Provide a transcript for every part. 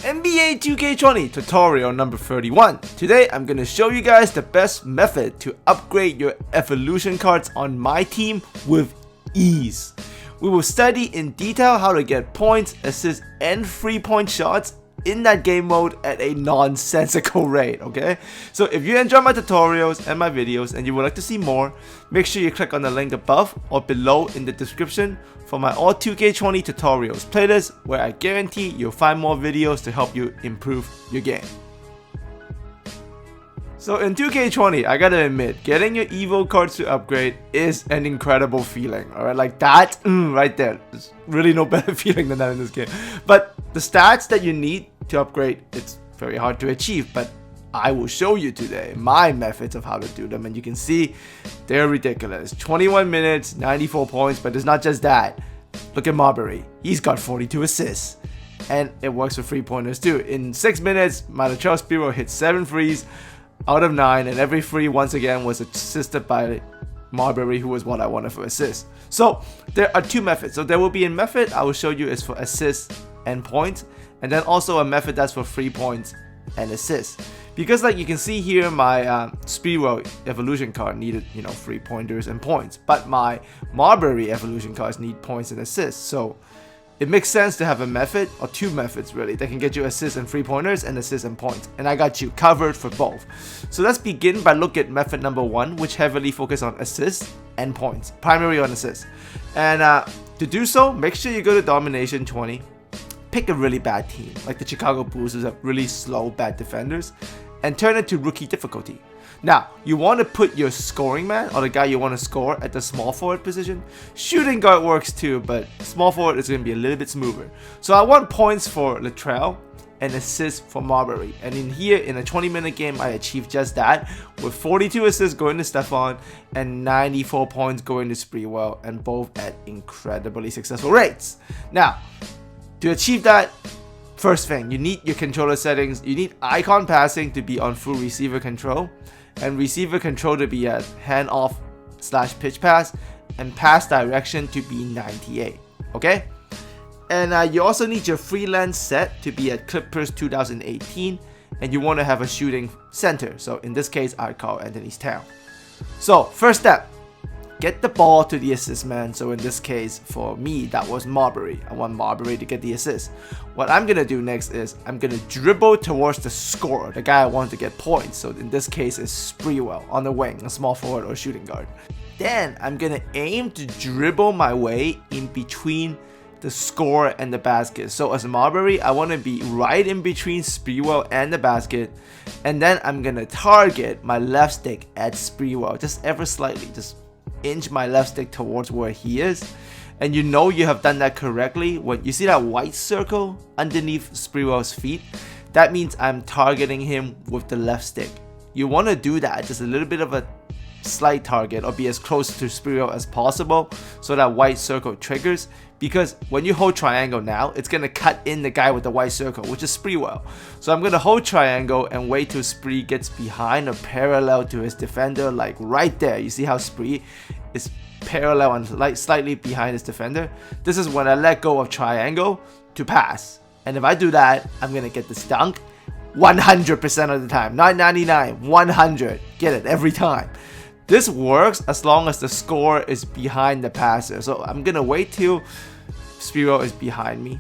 NBA 2K20 tutorial number 31. Today I'm going to show you guys the best method to upgrade your evolution cards on my team with ease. We will study in detail how to get points, assists, and 3-point shots in that game mode at a nonsensical rate, okay? So if you enjoy my tutorials and my videos and you would like to see more, make sure you click on the link above or below in the description for my all 2K20 tutorials playlist, where I guarantee you'll find more videos to help you improve your game. So in 2K20, I gotta admit, getting your Evo cards to upgrade is an incredible feeling, alright? Like that, right there. There's really no better feeling than that in this game. But the stats that you need to upgrade, it's very hard to achieve, but I will show you today my methods of how to do them, and you can see they're ridiculous. 21 minutes, 94 points, but it's not just that. Look at Marbury. He's got 42 assists. And it works for 3-pointers too. In 6 minutes, my Latrell Sprewell hit 7 threes out of 9, and every free once again was assisted by Marbury, who was what I wanted for assists. So there are two methods. So there will be a method I will show you is for assists and points, and then also a method that's for 3 points and assists. Because like you can see here, my Sprewell evolution card needed 3-pointers and points, but my Marbury evolution cards need points and assists. So it makes sense to have a method, or two methods really, that can get you assists and 3-pointers and assists and points. And I got you covered for both. So let's begin by looking at method number 1, which heavily focuses on assists and points, primarily on assists. And to do so, make sure you go to Domination 20, pick a really bad team, like the Chicago Bulls, who have really slow, bad defenders, and turn it to rookie difficulty. Now, you want to put your scoring man, or the guy you want to score, at the small forward position. Shooting guard works too, but small forward is going to be a little bit smoother. So I want points for Latrell and assists for Marbury. And in here, in a 20-minute game, I achieved just that, with 42 assists going to Stephon and 94 points going to Sprewell, and both at incredibly successful rates. Now, to achieve that, first thing, you need your controller settings. You need icon passing to be on full receiver control, and receiver control to be at handoff/pitch pass, and pass direction to be 98, okay? And you also need your freelance set to be at Clippers 2018, and you want to have a shooting center. So in this case, I'd call Anthony's Town. So first step, get the ball to the assist man. So in this case, for me, that was Marbury. I want Marbury to get the assist. What I'm going to do next is I'm going to dribble towards the scorer, the guy I want to get points. So in this case, it's Sprewell on the wing, a small forward or shooting guard. Then I'm going to aim to dribble my way in between the scorer and the basket. So as Marbury, I want to be right in between Sprewell and the basket. And then I'm going to target my left stick at Sprewell, just ever slightly, just inch my left stick towards where he is. And you know you have done that correctly when you see that white circle underneath Sprewell's feet. That means I'm targeting him with the left stick. You want to do that, just a little bit of a slight target, or be as close to Sprewell as possible so that white circle triggers. Because when you hold triangle now, it's going to cut in the guy with the white circle, which is Sprewell. So I'm going to hold triangle and wait till Spree gets behind or parallel to his defender, like right there. You see how Spree is parallel and slightly behind his defender? This is when I let go of triangle to pass. And if I do that, I'm going to get this dunk 100% of the time. Not 99, 100. Get it every time. This works as long as the scorer is behind the passer. So I'm going to wait till Sprewell is behind me.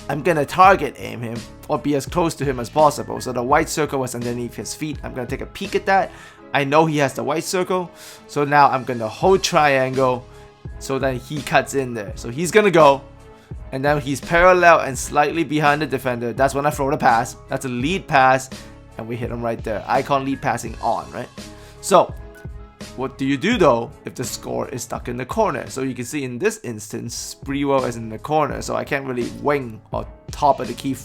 I'm going to target aim him, or be as close to him as possible. So the white circle was underneath his feet. I'm going to take a peek at that. I know he has the white circle. So now I'm going to hold triangle so that he cuts in there. So he's going to go. And then he's parallel and slightly behind the defender. That's when I throw the pass. That's a lead pass. And we hit him right there. Icon lead passing on, right? So what do you do though if the score is stuck in the corner? So you can see in this instance, Sprewell is in the corner, so I can't really wing or top of the key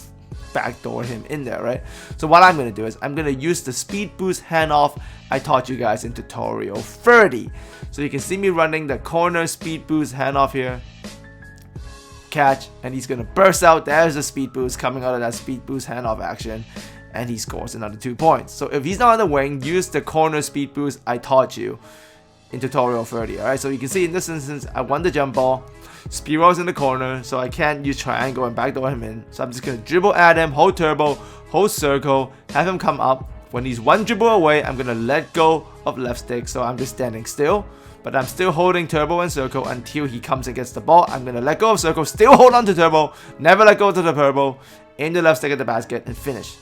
backdoor him in there, right? So what I'm going to do is I'm going to use the speed boost handoff I taught you guys in tutorial 30. So you can see me running the corner speed boost handoff here. Catch, and he's going to burst out. There's a speed boost coming out of that speed boost handoff action. And he scores another 2 points. So if he's not on the wing, use the corner speed boost I taught you. in tutorial 30. Alright, so you can see in this instance, I won the jump ball. Speedwell's in the corner, so I can't use triangle and backdoor him in. So I'm just gonna dribble at him, hold turbo, hold circle, have him come up. When he's one dribble away, I'm gonna let go of left stick, so I'm just standing still. But I'm still holding turbo and circle until he comes and gets the ball. I'm gonna let go of circle, still hold on to turbo, never let go to the turbo, aim the left stick at the basket, and finish.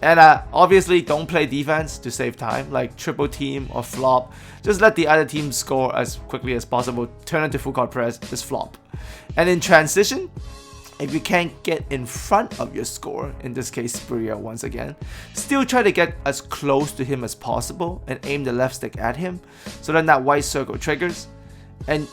And obviously, don't play defense to save time, like triple team or flop. Just let the other team score as quickly as possible. Turn into full court press, just flop. And in transition, if you can't get in front of your scorer, in this case Spria once again, still try to get as close to him as possible and aim the left stick at him, so then that white circle triggers. And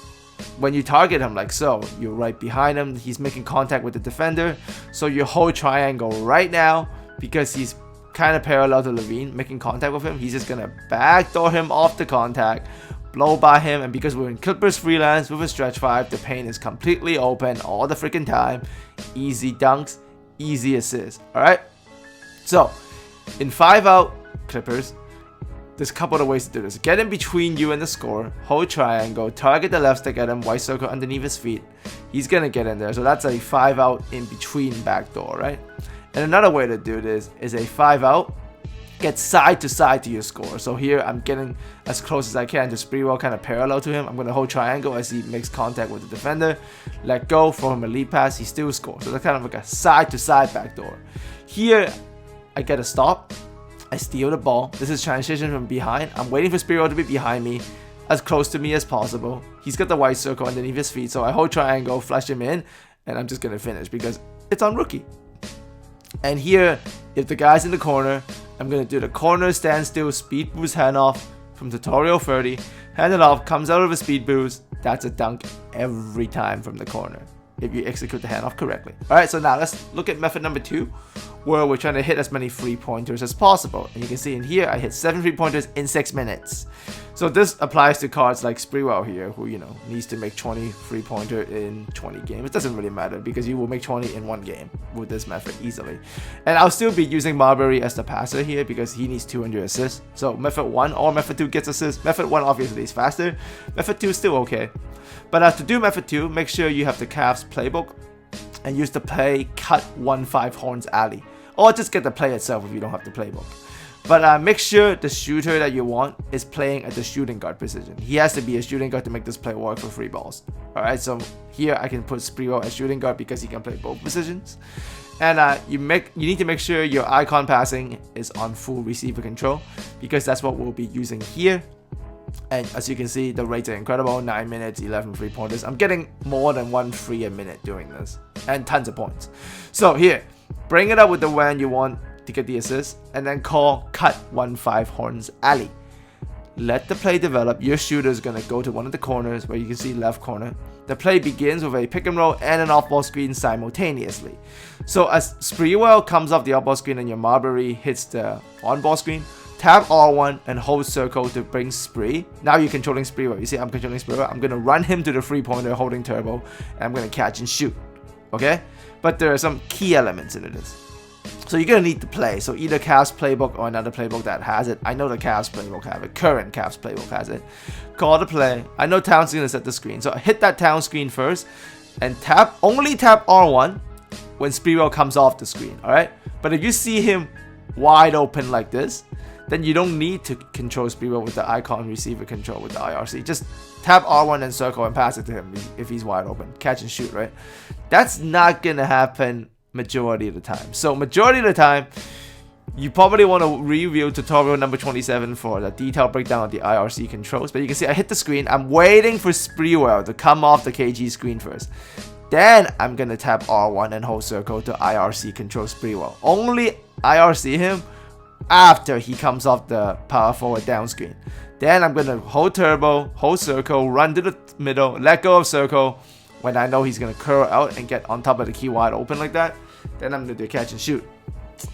when you target him like so, you're right behind him, he's making contact with the defender, so you hold triangle right now. Because he's kind of parallel to Levine, making contact with him, he's just gonna backdoor him off the contact, blow by him, and because we're in Clippers freelance with a stretch 5, the paint is completely open all the freaking time. Easy dunks, easy assists. Alright? So, in 5-out Clippers, there's a couple of ways to do this. Get in between you and the scorer, hold triangle, target the left stick at him, white circle underneath his feet. He's gonna get in there. So that's a 5-out in between backdoor, right? And another way to do this is a 5-out, get side to side to your score. So here I'm getting as close as I can to Sprewell, kind of parallel to him. I'm going to hold triangle as he makes contact with the defender. Let go, throw him a lead pass, he still scores. So that's kind of like a side to side backdoor. Here I get a stop, I steal the ball. This is transition from behind. I'm waiting for Sprewell to be behind me, as close to me as possible. He's got the white circle underneath his feet, so I hold triangle, flash him in, and I'm just going to finish because it's on rookie. And here, if the guy's in the corner, I'm going to do the corner standstill speed boost handoff from tutorial 30. Hand it off, comes out of a speed boost. That's a dunk every time from the corner if you execute the handoff correctly. Alright, so now let's look at method number 2, where we're trying to hit as many 3-pointers as possible. And you can see in here, I hit 7 3-pointers in 6 minutes. So this applies to cards like Sprewell here, who, you know, needs to make 20 3-pointer in 20 games. It doesn't really matter because you will make 20 in 1 game with this method easily. And I'll still be using Marbury as the passer here because he needs 200 assists. So method 1 or method 2 gets assists. Method 1 obviously is faster. Method 2 is still okay. But to do method 2, make sure you have the Cavs playbook and use the play cut 1-5 horns alley. Or just get the play itself if you don't have the playbook. But make sure the shooter that you want is playing at the shooting guard position. He has to be a shooting guard to make this play work for free balls. Alright, so here I can put Sprewell as shooting guard because he can play both positions. And you need to make sure your icon passing is on full receiver control because that's what we'll be using here. And as you can see, the rates are incredible. 9 minutes, 11 3-pointers. I'm getting more than 1 free a minute doing this. And tons of points. So here, bring it up with the when you want to get the assist. And then call cut 1-5 horns alley. Let the play develop. Your shooter is going to go to one of the corners where you can see left corner. The play begins with a pick and roll and an off-ball screen simultaneously. So as Sprewell comes off the off-ball screen and your Marbury hits the on-ball screen, tap R1 and hold circle to bring Spree. Now you're controlling Sprewell. You see I'm controlling Sprewell. I'm going to run him to the 3-pointer holding turbo. And I'm going to catch and shoot. Okay? But there are some key elements into this. So you're going to need to play. So either Cavs playbook or another playbook that has it. I know the Cavs playbook have it. Current Cavs playbook has it. Call the play. I know Towns is going to set the screen. So hit that Town screen first. And only tap R1 when Sprewell comes off the screen. Alright? But if you see him wide open like this, then you don't need to control Sprewell with the icon receiver control with the IRC. Just tap R1 and circle and pass it to him if he's wide open. Catch and shoot, right? That's not going to happen majority of the time. So majority of the time, you probably want to review tutorial number 27 for the detailed breakdown of the IRC controls. But you can see I hit the screen. I'm waiting for Sprewell to come off the KG screen first. Then I'm going to tap R1 and hold circle to IRC control Sprewell. Only IRC him after he comes off the power forward down screen. Then I'm going to hold turbo, hold circle, run to the middle, let go of circle. When I know he's going to curl out and get on top of the key wide open like that, then I'm going to do catch and shoot.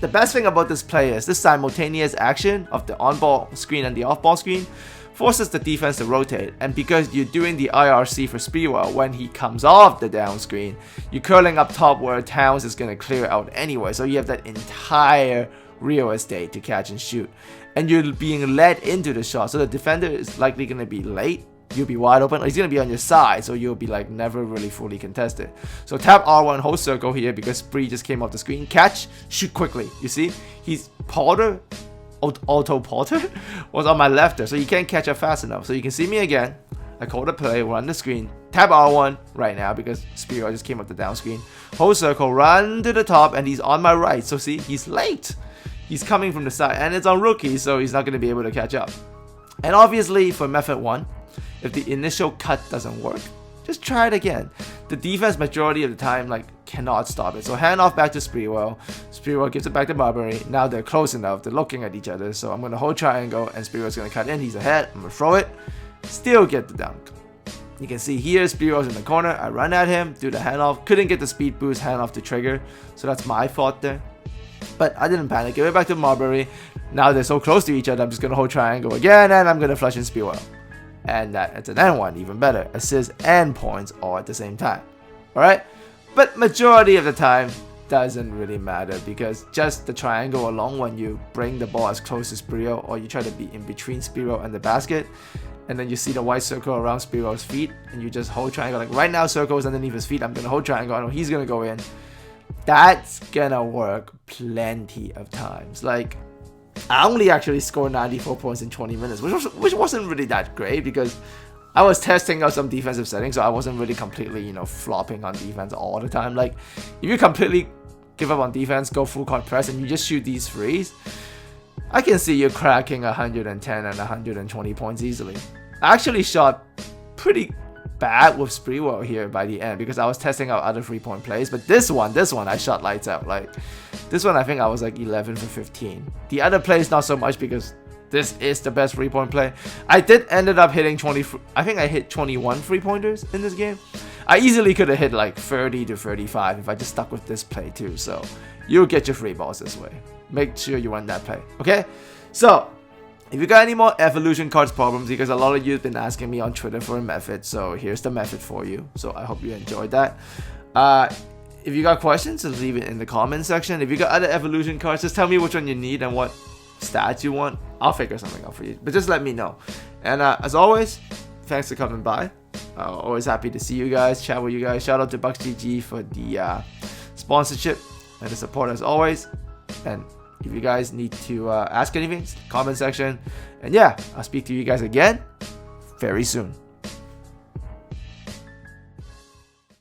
The best thing about this play is this simultaneous action of the on-ball screen and the off-ball screen forces the defense to rotate. And because you're doing the IRC for Sprewell when he comes off the down screen, you're curling up top where Towns is going to clear out anyway. So you have that entire real estate to catch and shoot. and you're being led into the shot. So the defender is likely going to be late. You'll be wide open, or he's going to be on your side, so you'll be like never really fully contested. So tap R1, hold circle here because Spree just came off the screen. Catch, shoot quickly. You see, he's Porter, Auto Porter was on my left there, so you can't catch up fast enough. So you can see me again. I call the play, run the screen, tap R1 right now because Spiro just came up the down screen. Hold circle, run to the top, and he's on my right. So see, he's late. He's coming from the side, and it's on rookie, so he's not going to be able to catch up. And obviously, for method 1, if the initial cut doesn't work, just try it again. The defense majority of the time like cannot stop it. So hand off back to Sprewell. Sprewell gives it back to Marbury. Now they're close enough. They're looking at each other. So I'm going to hold triangle, and Sprewell's going to cut in. He's ahead. I'm going to throw it. Still get the dunk. You can see here, Sprewell's in the corner. I run at him, do the handoff. Couldn't get the speed boost, handoff to trigger. So that's my fault there. But I didn't panic. Give it back to Marbury. Now they're so close to each other. I'm just going to hold triangle again, and I'm going to flush in Sprewell. And it's an N1, even better. Assists and points all at the same time. Alright? But majority of the time, doesn't really matter because just the triangle alone, when you bring the ball as close to Spiro, or you try to be in between Spiro and the basket, and then you see the white circle around Spiro's feet, and you just hold triangle. Like right now, circle is underneath his feet. I'm going to hold triangle. I know he's going to go in. That's going to work plenty of times. Like, I only actually scored 94 points in 20 minutes, which wasn't really that great because I was testing out some defensive settings, so I wasn't really completely, flopping on defense all the time. Like, if you completely give up on defense, go full court press, and you just shoot these threes, I can see you cracking 110 and 120 points easily. I actually shot pretty bad with Sprewell here by the end because I was testing out other 3-point plays, but this one I shot lights out. Like this one I think I was like 11 for 15. The other plays not so much because this is the best 3-point play. I did ended up hitting 20. I think I hit 21 3-pointers in this game. I easily could have hit like 30 to 35 if I just stuck with this play too. So you'll get your free balls this way. Make sure you run that play. Okay, so if you got any more evolution cards problems, because a lot of you have been asking me on Twitter for a method, so here's the method for you. So I hope you enjoyed that. If you got questions, just leave it in the comment section. If you got other evolution cards, just tell me which one you need and what stats you want. I'll figure something out for you, but just let me know. And as always, thanks for coming by. Always happy to see you guys, chat with you guys. Shout out to BucksGG for the sponsorship and the support as always. And if you guys need to ask anything, comment section. And yeah, I'll speak to you guys again very soon.